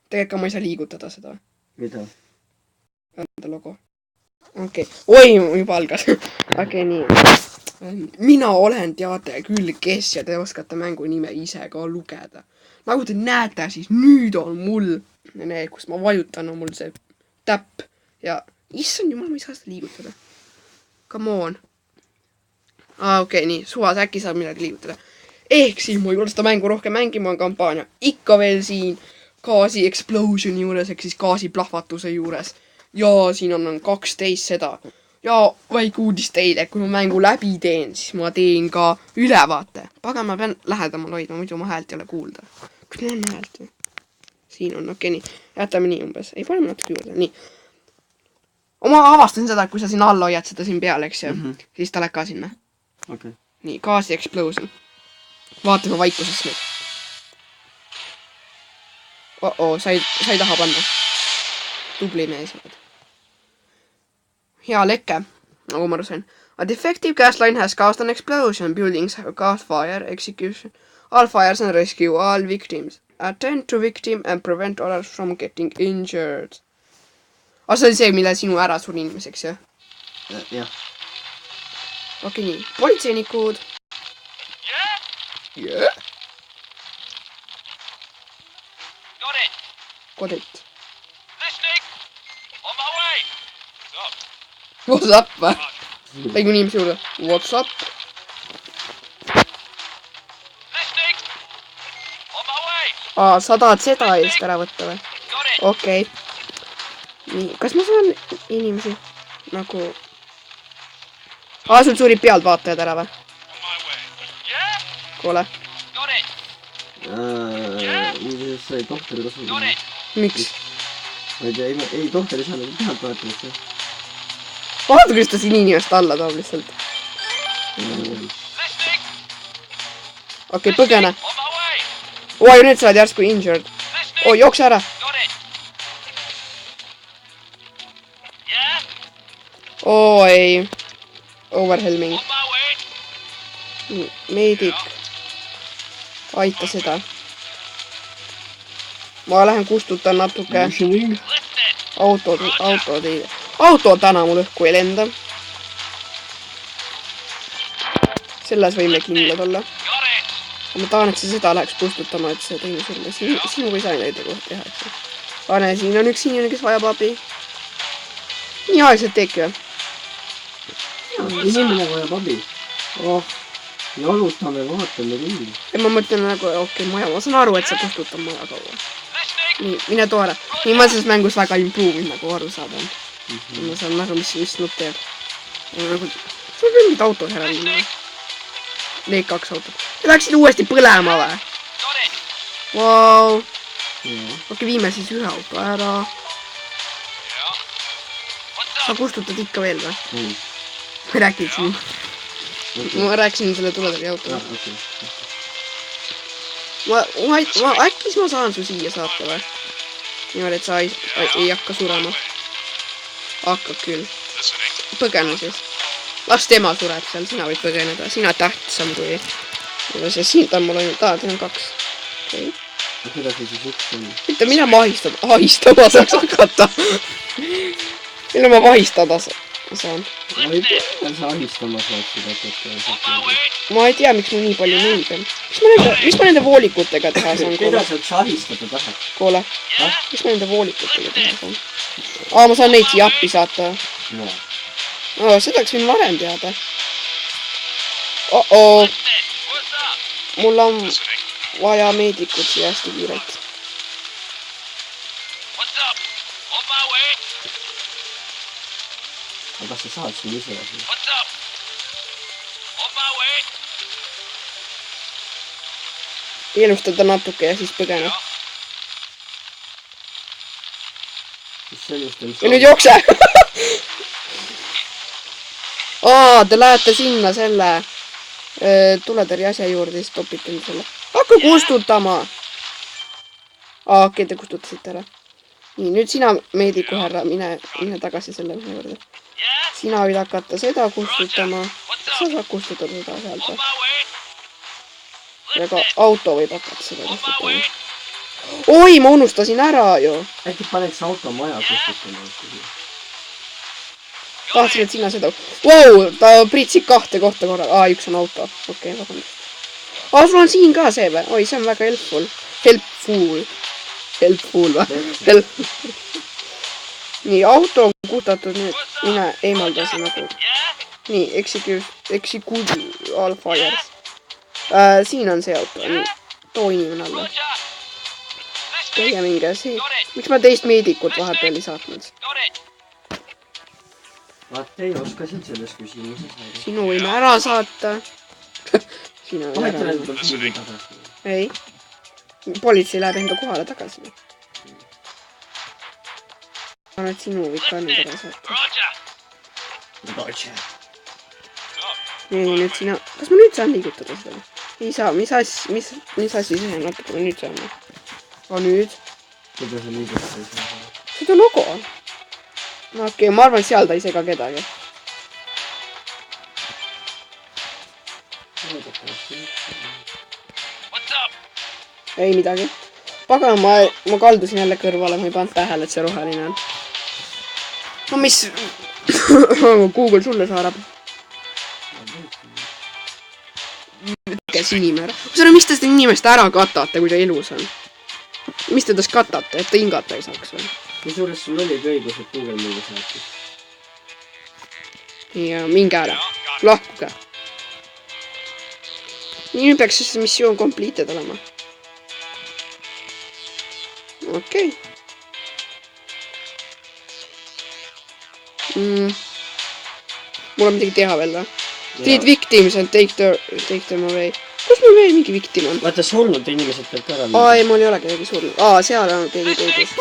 Tegelikult ma ei saa liigutada seda. Mida? Enda logo. Okei. Oi, juba algas. Okei, nii. Mina olen teate küll kes ja te oskate mängu nime ise ka lugeda. Nagu te näete, siis nüüd on mul need, kus ma vajutan, on mul see täpp. Ja issand jumal, ma ei saa seda liigutada. Come on. Okei, nii. Suvas äkki saab midagi liigutada. Ehk siis ma ei ole seda mängu rohkem mängima, on kampaania ikka veel siin gaasi explosioni juures, ehk siis gaasi plahvatuse juures. Ja siin on 12 seda. Ja väike uudis teile, kui ma mängu läbi teen, siis ma teen ka ülevaate. Pagan, ma pean lähedamal hoidma, muidu ma häält ei ole kuulda. Kas mul on häält või? Siin on, okei, nii. Jätame nii umbes. Ei, paneme natuke juurde, nii. Ma avastasin seda, et kui sa siin all hoiad seda siin peal, eks ju, siis ta läheb ka sinna. Okei. Nii, gaasi explosion. Vaatame vaikusest nüüd. Sa ei taha panna. Tubli mees oled. Hea leke, nagu ma aru sain. A defective gas line has caused an explosion. Buildings have caused fire, execution. All fires and rescue all victims. Attend to victim and prevent others from getting injured. See oli see, mille sinu ära suri inimeseks, jah? Jah. Okei, nii. Politseinikud. Yeah. Got it. What's up, vä? Läigu inimese juurde. What's up? Sa tahad seda eest ära võtta või? Okei. Nii, kas ma saan inimesi nagu... sul suri pealt vaatajad ära või? Kuule. Sai tohter kasutada. Miks? Ma ei tea, ei tohter ei saa nagu pealt vaatajad. Vaata, kuidas ta siin inimest alla toob lihtsalt. Okei, põgene. Oi, nüüd sa oled järsku injured. Jookse ära. Ei. Overhelming. Meedik. Aita seda. Ma lähen kustutan natuke. Auto täna mul õhku ei lenda. Selles võime kindlad olla. Ma tahan, et seda läheks kustutama, et see teine surma. Sinu ei saa näida kohe teha, eks. Pane, siin on üks inimene, kes vajab abi. Nii aegselt teeki või? Inimene vajab abi. Jalutame, vaatame küll. Ma mõtlen nagu, okei, maja. Ma saan aru, et sa kustutad maja kaua. Nii, mine too ära. Nii, ma selles mängus väga improve'in, nagu aru saada. Ma saan aru, mis nupp teeb. Sul küll mingid autod ära viima. Need 2 autot. Te läksid uuesti põlema või? Vau. Okei, viime siis ühe auto ära. Sa kustutad ikka veel või? Ma rääkisin. Ma rääkisin selle tuletõrje autoga. Äkki ma saan su siia saata või? Niimoodi, et sa ei hakka surema. Hakkab küll. Põgene siis. Las tema sureb seal, sina võid põgeneda. Sina tähtsam kui... Siin ta on mul ainult... siin on 2. Okei. Mida see siis üks on? Mitte mina vahistama saaks hakata. Mille ma vahistada saan? Ma ei tea, sa ahistama saaksid hakata. Ma ei tea, miks mul nii palju neid on. Mis ma nende voolikutega teha saan? Keda sa üks ahistada tahad? Kuule, mis ma nende voolikutega teha saan? Ma saan neid siia appi saata. Seda oleks võin varem teada. Mul on vaja meedikut siia hästi kiirelt. Aga kas sa saad siin ise? Eelustada natuke ja siis põgene. Ja nüüd jookse! Te lähete sinna selle tuletõrje asja juurde, siis topite selle. Hakka kustutama! Okei, te kustutasite ära. Nii, nüüd sina meediku härra, mine tagasi selle juurde. Sina võid hakata seda kustutama. Sa saad kustutada seda sealt või? Ja ka auto võib hakata seda kustutama. oi, ma unustasin ära ju. äkki paneks auto maja kustutama. Tahtsin, et sina seda... Wow, ta pritsib 2 kohta korraga. Üks on auto. Okei, vabandust. Sul on siin ka see või? Oi, see on väga helpful. Helpful või? Nii, auto on kustutatud nüüd. Mine eemaldasin nagu. Nii, execute all fires. Siin on see auto. Nii, too inimene alla. Teie minge siin. Miks ma teist meedikut vahepeal ei saatnud? Vaata, ei oskasin selles küsimuses. Sinu võime ära saata. Sinu võime ära saata. ei. Politsei läheb enda kohale tagasi. Ma arvan, et sinu võid ka nüüd ära saata. Nii, nüüd sina... Kas ma nüüd saan liigutada seda? Ei saa. Mis asi see on? Natuke ma nüüd saan. Aga nüüd? Kuidas sa liigutada? Seda logo. No okei, ma arvan, et seal ta ei sega kedagi. Ei midagi. Pagan, ma kaldusin jälle kõrvale, ma ei pannud tähele, et see roheline on. No mis... Google sulle saadab. Kes inimene. Mis te seda inimest ära katate, kui ta elus on? Mis te tast katate, et ta hingata ei saaks või? Kusjuures sul oli õigus, et Google mulle saatis. Ja minge ära. Lahkuge. Nii, nüüd peaks siis missioon completed olema. Okei. Mul on midagi teha veel või? Treat victims and take them away. Kus mul veel mingi victim on? Vaata, surnud inimesed peab ka ära mingi. Ei, mul ei ole kedagi surnud. Seal on keegi peidus.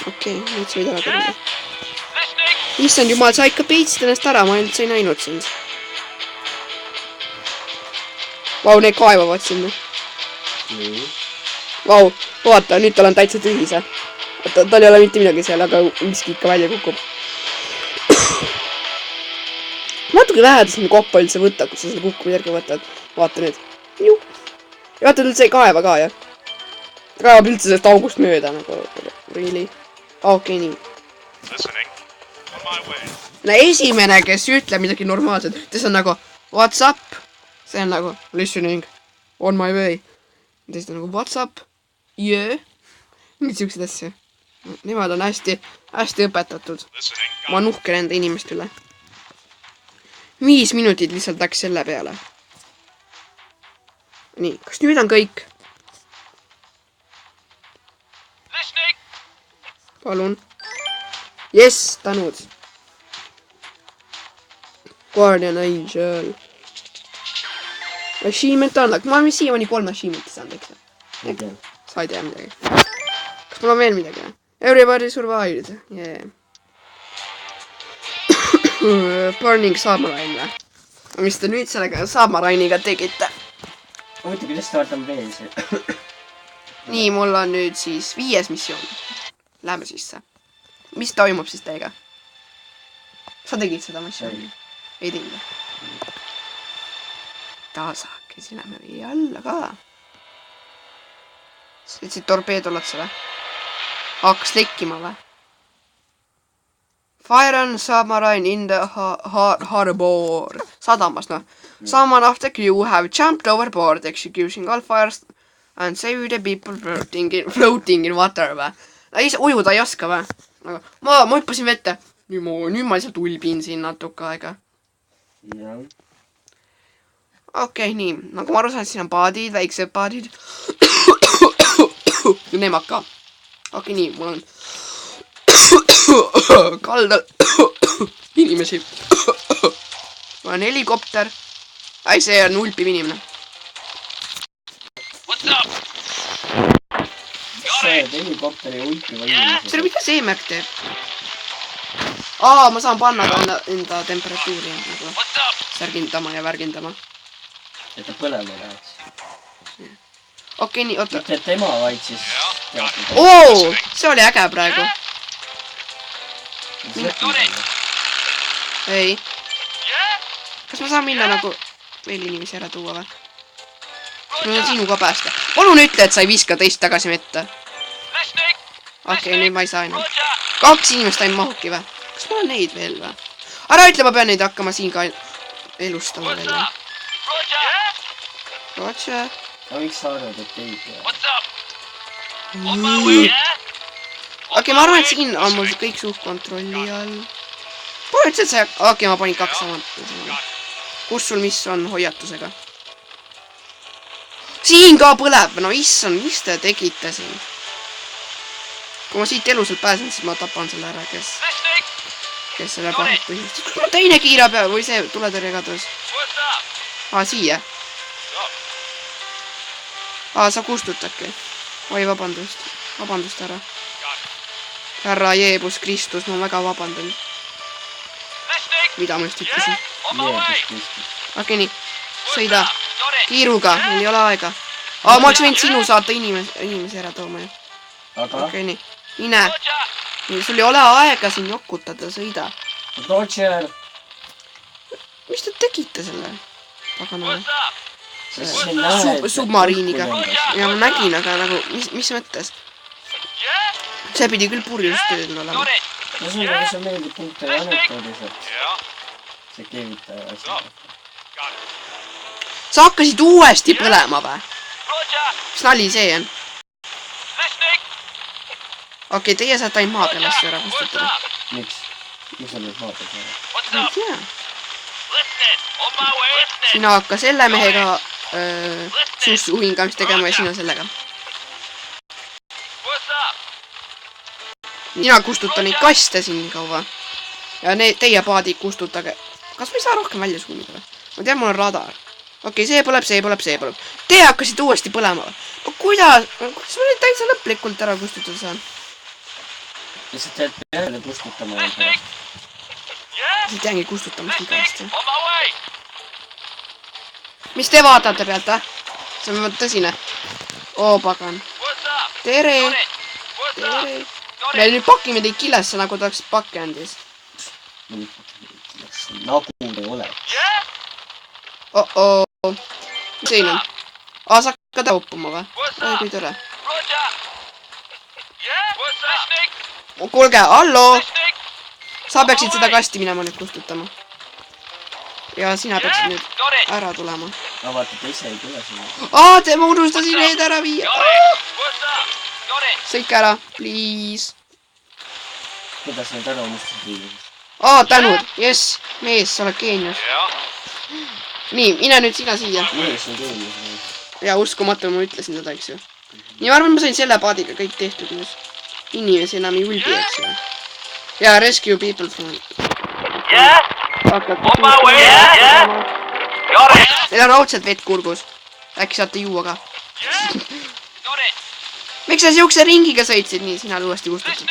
Okei, nüüd sa võid ära kõrvida. Issand jumal, sa ikka peitsid ennast ära, ma üldse ei näinud sind. Vau, need kaevavad sinna. Vau, vaata, nüüd tal on täitsa tühise. Tal ei ole mitte midagi seal, aga miski ikka välja kukub. Natuke vähe ta sinna koppa üldse võtab, kui sa selle kukku järgi võtad. Vaata nüüd. Ja vaata, ta üldse ei kaeva ka, jah. Ta kaevab üldse sellest august mööda, nagu, really. Okei, nii. No esimene, kes ütleb midagi normaalset, ta on nagu, what's up? See on nagu, listening, on my way. Teist on nagu, what's up? Yeah. Mingid siuksed asju. Nemad on hästi õpetatud. Ma nuhken enda inimest üle. 5 minutit lihtsalt läks selle peale. Nii, kas nüüd on kõik? Palun. Yes, tänud. Guardian Angel. Achievement unlock. Ma olen siiamaani 3 achievement'i saanud, eks? Sa ei tea midagi. Kas mul on veel midagi? Everybody survived. Yeah. Burning Submarine või? Mis te nüüd sellega Submarine'iga tegite? Oota, kuidas ta vaatan veel see? Nii, mul on nüüd siis 5. missioon. Läheme sisse. Mis toimub siis teiega? Sa tegid seda missiooni? Ei teinud. Tasakesi lähme vee alla ka. Sõitsid torpeedol otsa või? Hakkas lekkima või? Fire on submarine in the harbor. Sadamas, noh. Someone of the crew have jumped overboard executing all fires and save the people floating in water või? Ujuda ei oska või? Ma hüppasin vette. Nüüd ma lihtsalt ulbin siin natuke aega. Okei, nii. Nagu ma aru saan, siin on paadid, väiksed paadid. Nemad ka. Okei, nii. Mul on kaldal inimesi. Mul on helikopter. Ai, see on ulpiv inimene. See helikopteri ulpiva inimese. See on mida see märk teeb? Ma saan panna ka enda temperatuuri nagu särgindama ja värgindama. Et ta põlema läheks. Okei, nii, oota. Mitte tema, vaid siis... See oli äge praegu. Ei. Kas ma saan minna nagu veel inimesi ära tuua või? ma saan sinuga päästa. Palun ütle, et sa ei viska teist tagasi mette. Okei, nüüd ma ei saa enam. 2 inimest ainult mahubki või? Kas mul on neid veel või? Ära ütle, ma pean neid hakkama siin ka elustama veel. Roger. aga miks sa arvad, et ei tea? Okei, ma arvan, et siin on mul kõik suht kontrolli all. Pole üldse, et sa... Okei, ma panin 2 samat. Kus sul mis on hoiatusega? Siin ka põleb! No issand, mis te tegite siin? Kui ma siit eluselt pääsen, siis ma tapan selle ära, kes selle pahut põhjustas. Kus mul teine kiirabi või see tuletõrje kadus? Siia. Sa kustutadki. Oi, vabandust. Vabandust, härra. Härra Jeebus Kristus, ma väga vabandan. Mida ma just ütlesin? Okei, nii. Sõida. Kiiruga, meil ei ole aega. Ma oleks võinud sinu saata inimesi ära tooma ju. Okei, nii. Mine. Sul ei ole aega siin jokutada, sõida. Roger! Mis te tegite selle? Paganale. Submariiniga. Ja ma nägin, aga nagu, mis mõttes? See pidi küll purjus tööl olema. No sulle, see meeldib punkte ja anekdoodised. See keevitaja asi. Sa hakkasid uuesti põlema või? Mis nali see on? Okei, teie saate ainult maa peal asju ära kustutada. Miks? Miks sa nüüd maa peal saada? Ma ei tea. Sina hakka selle mehega suussu hingamist tegema ja sina sellega. Mina kustutan neid kaste siin nii kaua. Ja teie paadid kustutage. Kas ma ei saa rohkem välja suunida või? Ma tean, mul on radar. Okei, see põleb, see põleb, see põleb. Teie hakkasite uuesti põlema või? No kuidas ma neid täitsa lõplikult ära kustutada saan? Lihtsalt tead peale kustutama veel pärast. Lihtsalt jäängi kustutamast igast. Mis te vaatate pealt, või? See on tõsine. Oo, pagan. Tere! Tere! Me nüüd pakime teid kilesse, nagu ta oleks pakendis. Nagu te ole. Oh-oh. Mis siin on? Sa hakkad õppuma või? Oi, kui tore. Kuulge, hallo! Sa peaksid seda kasti minema nüüd kustutama. Ja sina peaksid nüüd ära tulema. Vaata, te ise ei tule sinna. Ma unustasin need ära viia. Sõike ära, please. Kuidas need ära unustasid viia? Tänud, jess. Mees, sa oled geenius. Nii, mine nüüd sina siia. Mees on geenius. Ja uskumatu, ma ütlesin seda, eks ju. Nii, ma arvan, ma sain selle paadiga kõik tehtud nüüd. Inimesi enam ei ulbi, eks ju. Ja rescue people from... Teil on raudselt vett kurgus. Äkki saate juua ka. Miks sa siukse ringiga sõitsid? Nii, sina uuesti kustutad.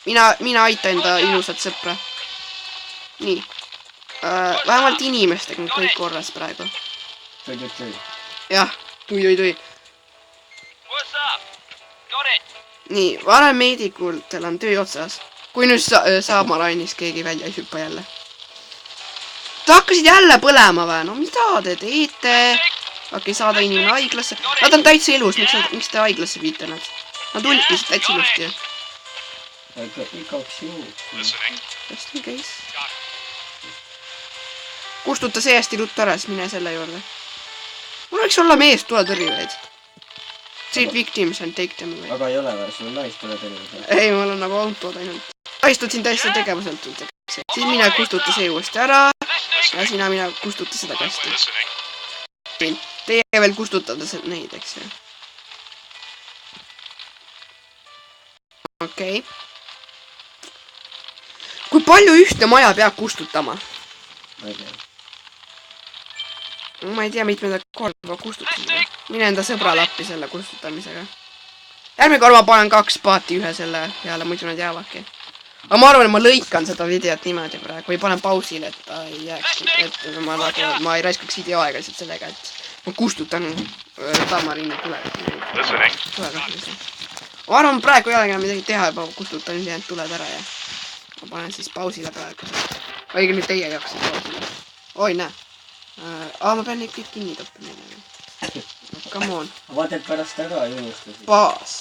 Mina aita enda ilusat sõpra. Nii. Vähemalt inimestega on kõik korras praegu. Jah, tui. Nii, varem meedikultel on töö otsas. Kui nüüd Samarainis keegi välja ei hüppa jälle. Te hakkasid jälle põlema või? No mida te teete? Okei, saada inimene haiglasse. Nad on täitsa ilus, miks te haiglasse viite nad? Nad ulkisid täitsa ilusti ju. Igaks juhuks. Just in case. Kustuta see hästi ruttu ära, siis mine selle juurde. Mul võiks olla mees tuletõrjujaid. Treat victims and take them away. Aga ei ole või, sul on naist tuletõrjujaid. Ei, mul on nagu autod ainult. Naistud siin täiesti tegevuselt. Siis mine kustuta see uuesti ära. Ja sina mine kustuta seda kasti. Teie veel kustutada neid, eks ju. Okei. Kui palju ühte maja peab kustutama? Ma ei tea, mitmenda korda kustutasid. Mine enda sõbrale appi selle kustutamisega. Järgmine kord ma panen 2 paati ühe selle peale, muidu nad jäävadki. Aga ma arvan, et ma lõikan seda videot niimoodi praegu või panen pausile, et ta ei jääks, et ma ei raiskaks videoaega lihtsalt sellega, et ma kustutan Tamariini tuletõrjujaid. Ma arvan, praegu ei ole enam midagi teha, juba kustutan ülejäänud tuled ära ja ma panen siis pausile praegu. Õigemini teie jaoks pausile. Oi, näe. Ma pean neid kõik kinni toppima. come on. vaata, et pärast ära ei unustasid. Baas.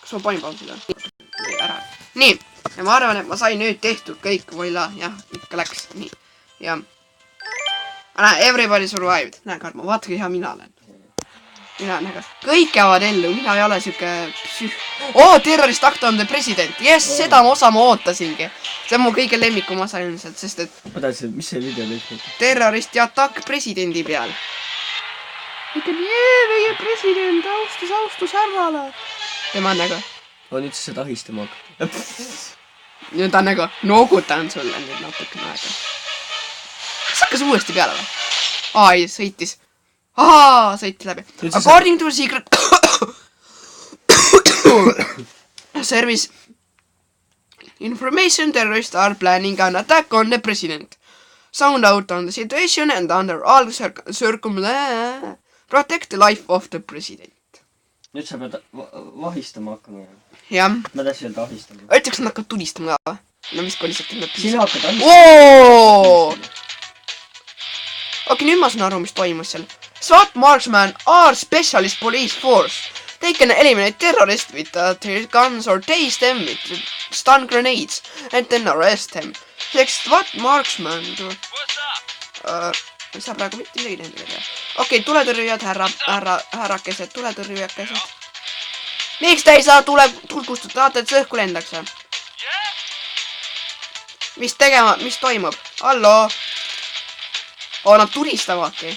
Kas ma panin pausile? Nii, ära. Nii. Ja ma arvan, et ma sain nüüd tehtud kõik. Voila. Jah, ikka läks. Nii. Ja. Everybody survived. Näe, Karmo, vaata, kui hea mina olen. Mina näe, kõik jäävad ellu. Mina ei ole siuke terrorist act on the president. Yes, seda osa ma ootasingi. See on mu kõige lemmikum osa ilmselt, sest et... Oda, mis see video lõik? Terroristi attack presidendi peal. Ütleb, meie president, austus härrale. Tema on nagu... Nüüd sa seda ahistama hakkad. Nüüd ta on nagu, noogutan sulle nüüd natukene aega. Kas hakkas uuesti peale või? Ei, sõitis. Sõitis läbi. According to a secret service information, terrorists are planning an attack on the president. Sound out on the situation and under all protect the life of the president. Nüüd sa pead vahistama hakkama. Jah. Ma tahtsin öelda ahistama. Ütleks, nad hakkavad tulistama ka. No mis kui lihtsalt enda Sina hakkad ahistama. Okei, nüüd ma saan aru, mis toimus seal. SWAT marksman are specialist police force. They can eliminate terrorists with their guns or tase them with stun grenades and then arrest them. Selleks SWAT marksman... Ei saa praegu mitte midagi teha. Okei, tuletõrjujad, härrakesed, tuletõrjujakesed. Miks te ei saa tuld kustutada? Tahate, et see õhku lendaks? Mis tegema? Mis toimub? Hallo? Nad tulistavadki.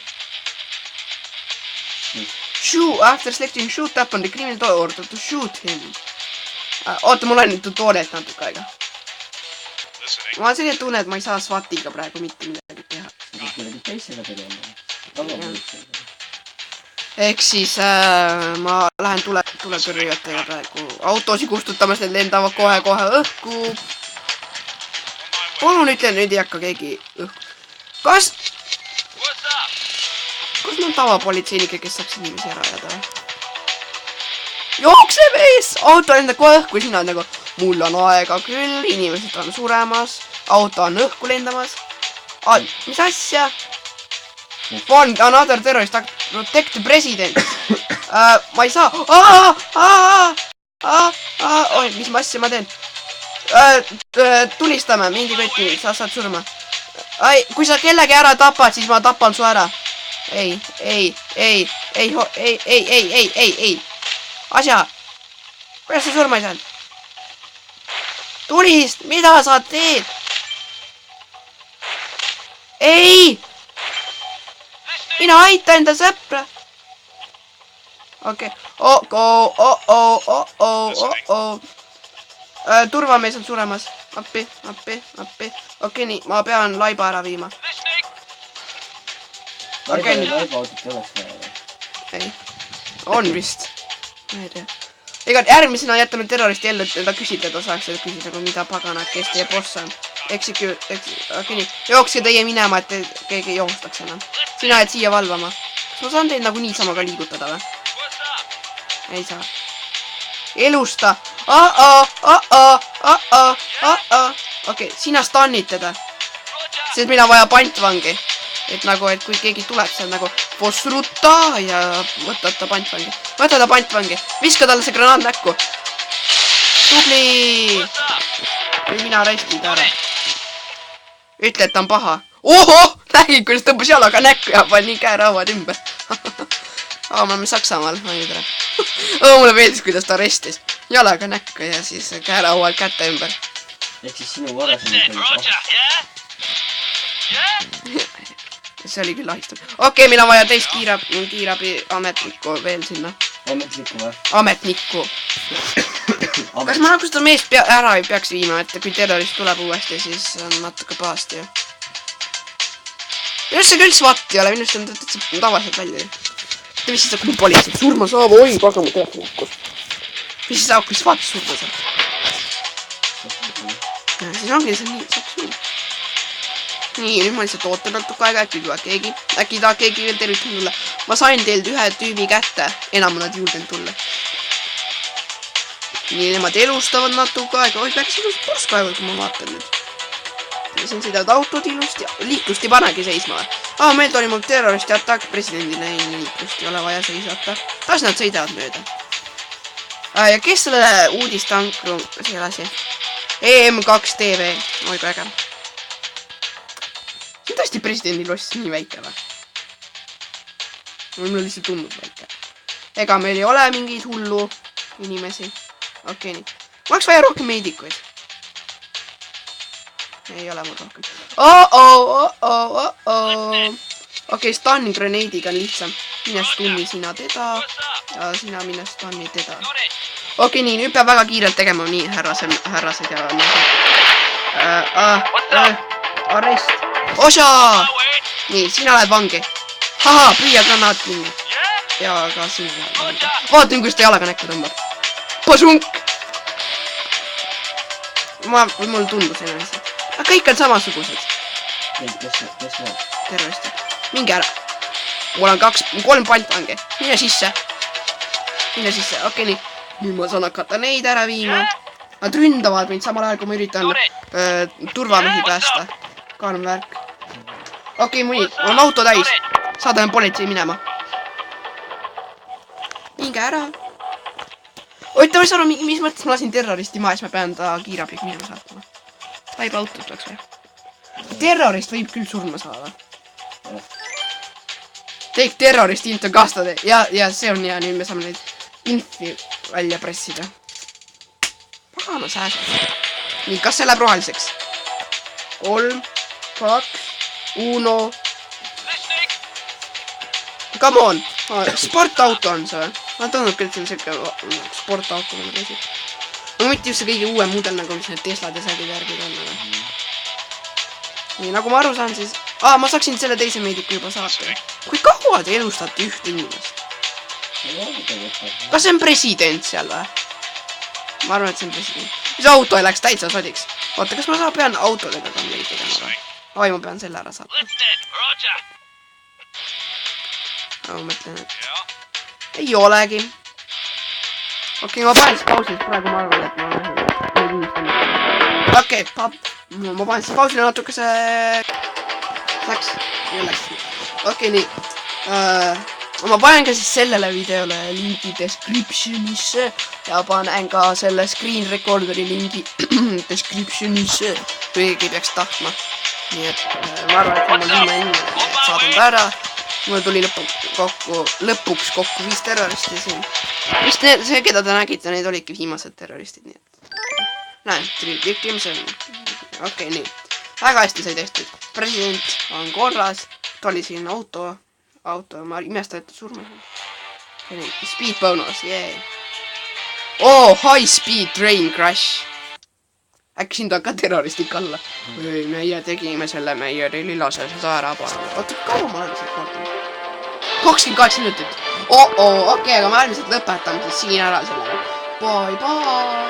Shoot, after selecting shoot up on the criminal order to shoot him. Oota, mul on nüüd tutorialt natuke aega. Ma on selline tunne, et ma ei saa SWAT-iga praegu mitte midagi teha. Ehk siis ma lähen tuletõrjujatega praegu autosi kustutamas, need lendavad kohe õhku. Palun ütle, nüüd ei hakka keegi õhku. Kas on tavapolitseinikke, kes saaks inimesi ära ajada või? Jookse mees! Auto lendab kohe õhku, sina nagu mul on aega küll, inimesed on suremas, auto on õhku lendamas. Mis asja? One another terrorist act protect the president. Ma ei saa. Oi, mis asja ma teen? Tulistame, mingi kotti, sa saad surma. Kui sa kellegi ära tapad, siis ma tapan su ära. Ei. Asja. Kuidas sa surma ei saanud? Tulist, mida sa teed? Ei! Mina aita enda sõpra. Okei. Turvamees on suremas. Appi. Okei, nii. Ma pean laiba ära viima. Okei, nii. Laiba autot ei oleks vaja. Ei. On vist. Ma ei tea. Ega järgmisena jätame terroristi ellu, et ta küsitleda saaks, et küsida, mida pagana, kes teie boss on. Okei, nii. Jookske teie minema, et keegi ei joostaks enam. Sina jääd siia valvama. Kas ma saan teid nagu niisama ka liigutada või? Ei saa. Elusta. Okei, sina stannid teda. Sest meil on vaja pantvangi. Et nagu, et kui keegi tuleb seal nagu fosruta ja võtta ta pantvangi. Võta ta pantvangi. Viska talle see granaat näkku. Tubli. Või mina arestid ära. Ütle, et ta on paha. Oho! Nägin, kuidas tõmbas jalaga näkku ja pani käerauad ümber. Me oleme Saksamaal. Mulle meeldis, kuidas ta arestis. Jalaga näkku ja siis käerauad kätte ümber. Ehk siis sinu varasemalt See oli küll ahistav. Okei, meil on vaja teist kiirabi ametnikku veel sinna. Ametnikku või? Ametnikku. Kas ma nagu seda meest ära ei peaks viima, et kui terrorist tuleb uuesti, siis on natuke pahasti ju. Minust see küll SWAT ei ole, minust on täitsa tavaliselt välja. Mis siis saab, kui politsei surma saab? Oi, paga mu telefon hukkus. Mis siis saab, kui SWAT surma saab? Siis ongi see nii, saab surma. Nii, nüüd ma lihtsalt ootan natuke aega, äkki tuleb keegi. Äkki tahab keegi veel tervitama tulla. Ma sain teilt ühe tüübi kätte. Enam nad julgenud tulla. Nii, nemad elustavad natuke aega. Oi, peaks ilus purskaeval, kui ma vaatan nüüd. siin sõidavad autod ilusti, liiklust ei panegi seisma. Meil toimub terroristi attack presidendile, liiklust ei ole vaja seisata. Taas nad sõidavad mööda. Ja kes selle uudistankru, see lasi? EM2 TV, oi kui äge. See on tõesti presidendi loss nii väike või? Mulle lihtsalt tundub väike. Ega meil ei ole mingeid hullu inimesi. Okei, nii. Ma oleks vaja rohkem meedikuid. Ei ole mul rohkem. Okei, stun grenadiga on lihtsam. Mine stunni sina teda. Ja sina mine stunni teda. Okei, nii, nüüd peab väga kiirelt tegema nii härrased ja arrest. Osa! Nii, sina lähed vangi. Haha, püüa granaat kinni. Ja ka sina lähed vangi. Vaatan, kus ta jalaga näkku tõmbab. Pasunk! Mul tundus ennast. Kõik on samasugused. Terroristid. Mingi ära. Mul on 3 pantvange. Mine sisse. Okei, nii. Nüüd ma saan hakata neid ära viima. Nad ründavad mind samal ajal, kui ma üritan turvamehi päästa. Kaalum värk. Okei, mul on auto täis. Saadame politsei minema. Minge ära. Oita, ma ei saa aru, mis mõttes ma lasin terroristi maha, siis ma pean ta kiirabiga minema saatma. Taiba autot oleks vaja. Terrorist võib küll surma saada. Teek terrorist into kastade. Ja see on hea, nüüd me saame neid infi välja pressida. Pagana sääsed. Nii, kas see läheb roheliseks? 3, 2, 1. Come on. Sportauto on see. Ma tundub küll, et see on selline sportauto. Ma mitte just see kõige uue mudel, nagu mis need Teslad ja säädid järgid on. Nii, nagu ma aru saan, siis... ma saaksin selle teise meediku juba saata. Kui kaua te elustate ühte inimest? Kas see on president seal või? Ma arvan, et see on president. Mis auto ei läks täitsa sodiks? Oota, kas ma pean autodega ka meid tegema või? Oi, ma pean selle ära saatma. Ma mõtlen, et... Ei olegi. Okei, ma panen siis pausile, praegu ma arvan, et ma... Okei, ma panen siis pausile natukese... Läks. Okei, nii. Ma panen ka siis sellele videole lingi descriptionisse ja panen ka selle screen recorderi lingi descriptionisse, kui keegi peaks tahtma. Nii et ma arvan, et ma viime inimene saadan ta ära. Mul tuli lõpuks kokku 5 terroristi siin. Vist see, keda te nägite, need olidki viimased terroristid, nii et... Näen, 3 victims on... Okei, nii. Väga hästi sai tehtud. President on korras. Ta oli siin auto, ma imestan, et surma. Speed bonus, jee. High speed train crash. Äkki siin ta ka terroristik alla. Või meie tegime selle, meie lillase seda ära pannud. Oota, kaua ma olen seda kordanud? 28 minutit. Okei, aga me ilmselt lõpetame siis siin ära selle. Bye.